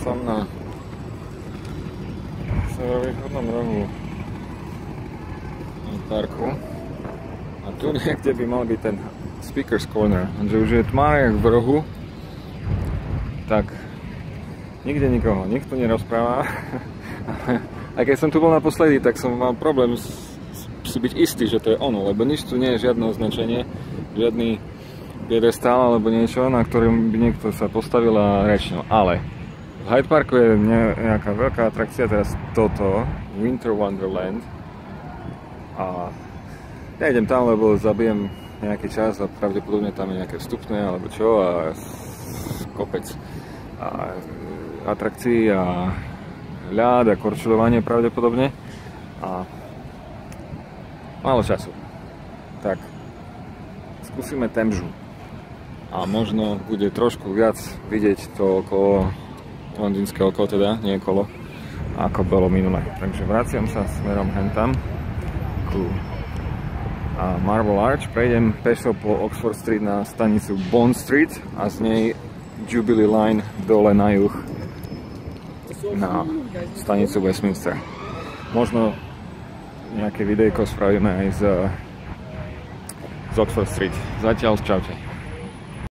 som na severovýchodnom rohu parku a tu niekde by mal byť ten Speaker's Corner, že už je tma jak v rohu, tak nikde nikoho, nikto nerozpráva. A keď som tu bol naposledy, tak som mal problém si byť istý, že to je ono, lebo nič tu nie je, žiadne označenie, žiadny piedestál alebo niečo, na ktorom by niekto sa postavil a rečnil. Ale v Hyde Parku je nejaká veľká atrakcia, teraz toto, Winter Wonderland. A ja idem tam, lebo zabijem nejaký čas a pravdepodobne tam je nejaké vstupné alebo čo a kopec a atrakcií a ľad a korčulovanie pravdepodobne a málo času. Tak skúsime Temžu a možno bude trošku viac vidieť to okolo londýnske okolo, teda nie okolo, ako bolo minule. Takže vraciam sa smerom hentam ku Marble Arch, prejdem pešo po Oxford Street na stanicu Bond Street a z nej Jubilee Line dole na juh na stanicu Westminster. Možno nejaké videjko spravíme aj z Oxford Street. Zatiaľ čaute.